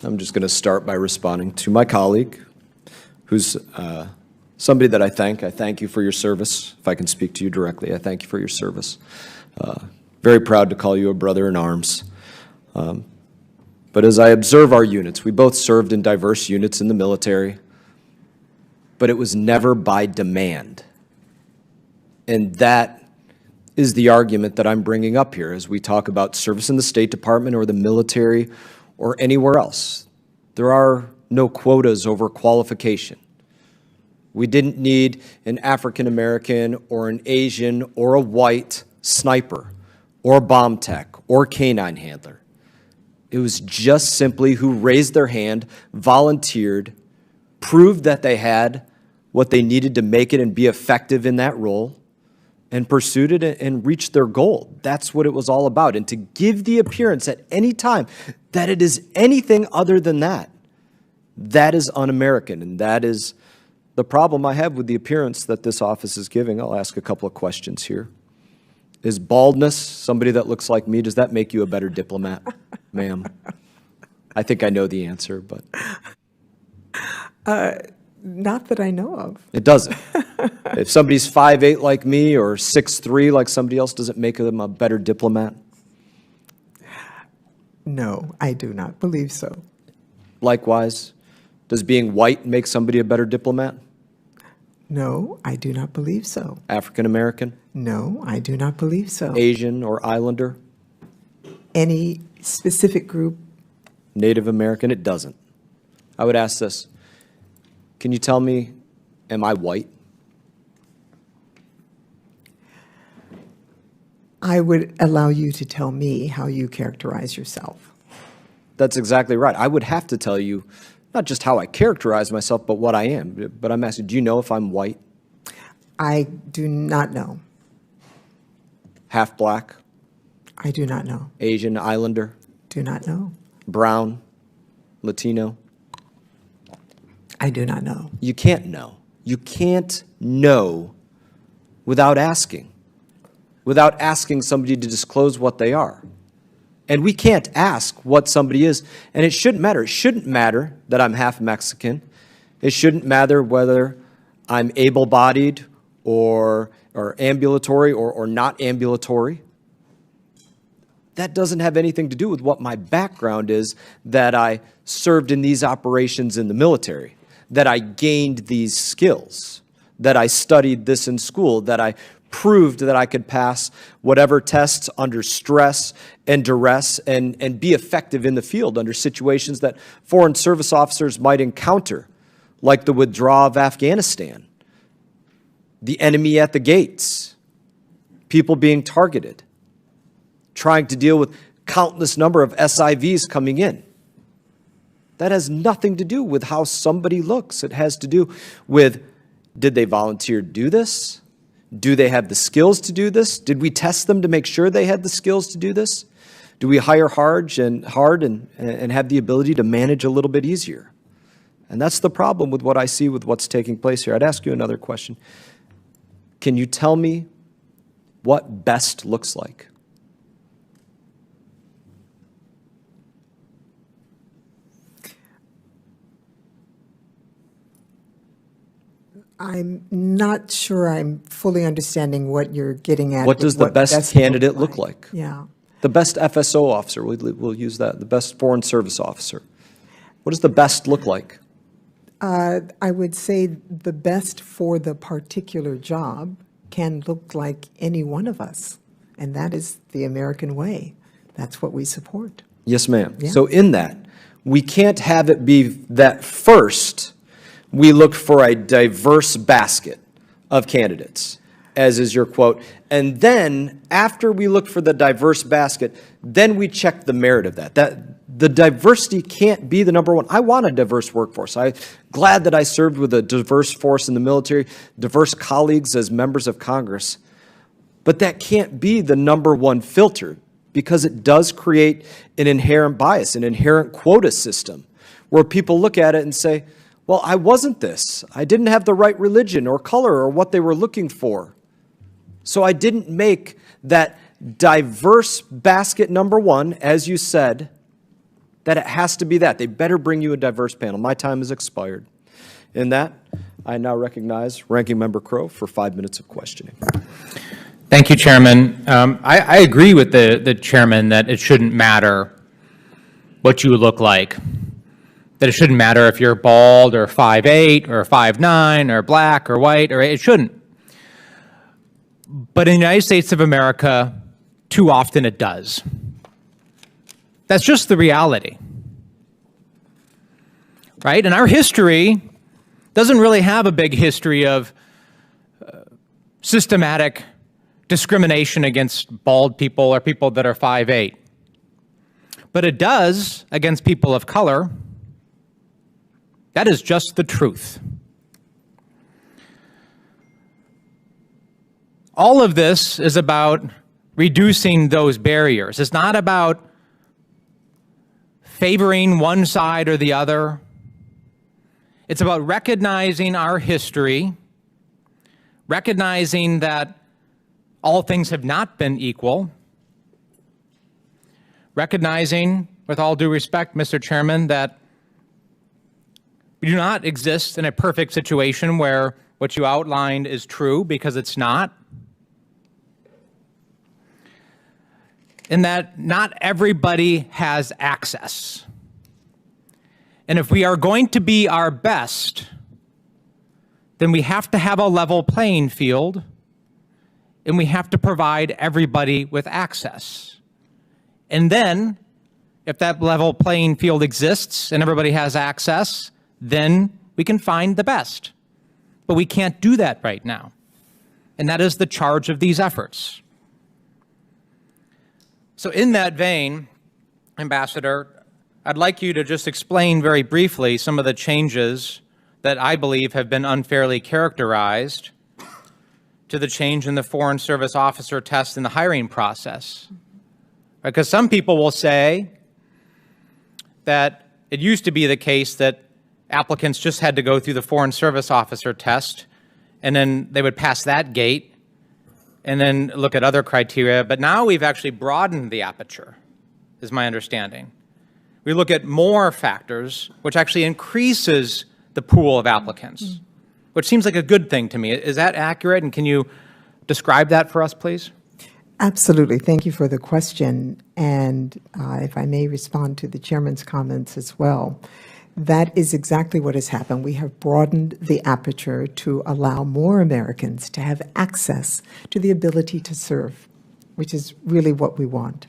I'm just going to start by responding to my colleague, who's somebody that I thank. I thank you for your service. If I can speak to you directly, I thank you for your service. Very proud to call you a brother in arms. But as I observe our units, we both served in diverse units in the military, but it was never by demand. And that is the argument that I'm bringing up here as we talk about service in the State Department or the military or anywhere else. There are no quotas over qualification. We didn't need an African American or an Asian or a white sniper or bomb tech or canine handler. It was just simply who raised their hand, volunteered, proved that they had what they needed to make it and be effective in that role, and pursued it and reached their goal. That's what it was all about. And to give the appearance at any time that it is anything other than that, that is un-American. And that is the problem I have with the appearance that this office is giving. I'll ask a couple of questions here. Is baldness, somebody that looks like me, does that make you a better diplomat, ma'am? I think I know the answer, but. Not that I know of. It doesn't. If somebody's 5'8" like me or 6'3" like somebody else, does it make them a better diplomat? No, I do not believe so. Likewise, does being white make somebody a better diplomat? No, I do not believe so. African American? No, I do not believe so. Asian or Islander? Any specific group? Native American? It doesn't. I would ask this. Can you tell me, am I white? I would allow you to tell me how you characterize yourself. That's exactly right. I would have to tell you not just how I characterize myself, but what I am. But I'm asking, do you know if I'm white? I do not know. Half black? I do not know. Asian, Islander? Do not know. Brown? Latino? I do not know. You can't know. You can't know without asking somebody to disclose what they are. And we can't ask what somebody is, and it shouldn't matter. It shouldn't matter that I'm half Mexican. It shouldn't matter whether I'm able-bodied or ambulatory or not ambulatory. That doesn't have anything to do with what my background is, that I served in these operations in the military, that I gained these skills, that I studied this in school, that I proved that I could pass whatever tests under stress and duress and be effective in the field under situations that foreign service officers might encounter, like the withdrawal of Afghanistan, the enemy at the gates, people being targeted, trying to deal with countless number of SIVs coming in. That has nothing to do with how somebody looks. It has to do with, did they volunteer to do this? Do they have the skills to do this? Did we test them to make sure they had the skills to do this? Do we hire hard and have the ability to manage a little bit easier? And that's the problem with what I see with what's taking place here. I'd ask you another question. Can you tell me what best looks like? I'm not sure I'm fully understanding what you're getting at. What does the best candidate look like? Yeah. The best FSO officer, we'll use that, the best foreign service officer. What does the best look like? I would say the best for the particular job can look like any one of us, and that is the American way. That's what we support. Yes, ma'am. Yeah. So in that, we can't have it be that first we look for a diverse basket of candidates, as is your quote, and then after we look for the diverse basket, then we check the merit of that. The diversity can't be the number one. I want a diverse workforce. I'm glad that I served with a diverse force in the military, diverse colleagues as members of Congress, but that can't be the number one filter because it does create an inherent bias, an inherent quota system where people look at it and say, well, I wasn't this. I didn't have the right religion or color or what they were looking for. So I didn't make that diverse basket number one, as you said, that it has to be that. They better bring you a diverse panel. My time has expired. In that, I now recognize Ranking Member Crow for 5 minutes of questioning. Thank you, Chairman. I agree with the Chairman that it shouldn't matter what you look like, that it shouldn't matter if you're bald or 5'8" or 5'9" or black or white, or it shouldn't. But in the United States of America, too often it does. That's just the reality, right? And our history doesn't really have a big history of systematic discrimination against bald people or people that are 5'8". But it does against people of color. That is just the truth. All of this is about reducing those barriers. It's not about favoring one side or the other. It's about recognizing our history, recognizing that all things have not been equal, recognizing, with all due respect, Mr. Chairman, that we do not exist in a perfect situation where what you outlined is true, because it's not. In that not everybody has access. And if we are going to be our best, then we have to have a level playing field, and we have to provide everybody with access. And then, if that level playing field exists and everybody has access, then we can find the best. But we can't do that right now. And that is the charge of these efforts. So in that vein, Ambassador, I'd like you to just explain very briefly some of the changes that I believe have been unfairly characterized to the change in the Foreign Service Officer test in the hiring process. Because some people will say that it used to be the case that applicants just had to go through the Foreign Service Officer test, and then they would pass that gate, and then look at other criteria. But now we've actually broadened the aperture, is my understanding. We look at more factors, which actually increases the pool of applicants, which seems like a good thing to me. Is that accurate? And can you describe that for us, please? Absolutely. Thank you for the question. And if I may respond to the Chairman's comments as well, that is exactly what has happened. We have broadened the aperture to allow more Americans to have access to the ability to serve, which is really what we want.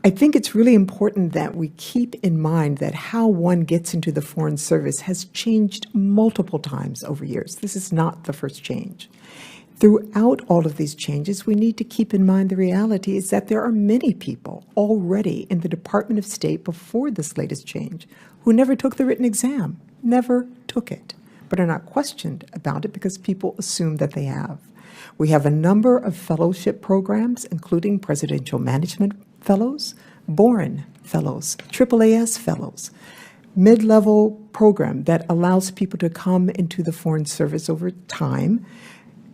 I think it's really important that we keep in mind that how one gets into the Foreign Service has changed multiple times over years. This is not the first change. Throughout all of these changes, we need to keep in mind the reality is that there are many people already in the Department of State before this latest change who never took the written exam, never took it, but are not questioned about it because people assume that they have. We have a number of fellowship programs, including Presidential Management Fellows, Boren Fellows, AAAS Fellows, mid-level program that allows people to come into the Foreign Service over time.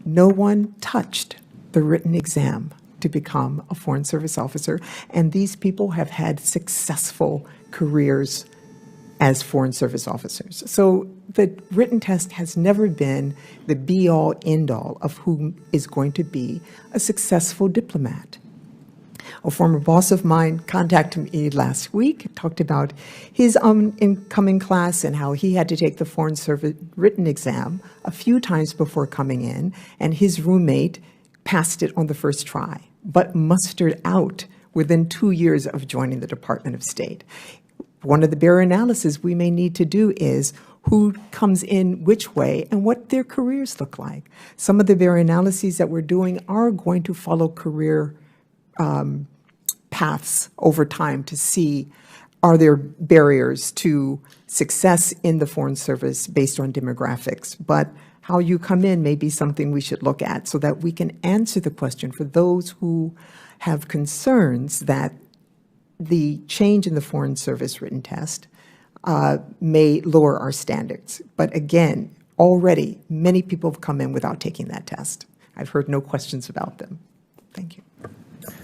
No one touched the written exam to become a Foreign Service officer, and these people have had successful careers as Foreign Service officers. So the written test has never been the be-all, end-all of who is going to be a successful diplomat. A former boss of mine contacted me last week, talked about his incoming class and how he had to take the Foreign Service written exam a few times before coming in, and his roommate passed it on the first try, but mustered out within 2 years of joining the Department of State. One of the barrier analyses we may need to do is who comes in which way and what their careers look like. Some of the barrier analyses that we're doing are going to follow career paths over time to see, are there barriers to success in the Foreign Service based on demographics? But how you come in may be something we should look at so that we can answer the question for those who have concerns that the change in the Foreign Service written test may lower our standards. But again, already many people have come in without taking that test. I've heard no questions about them. Thank you.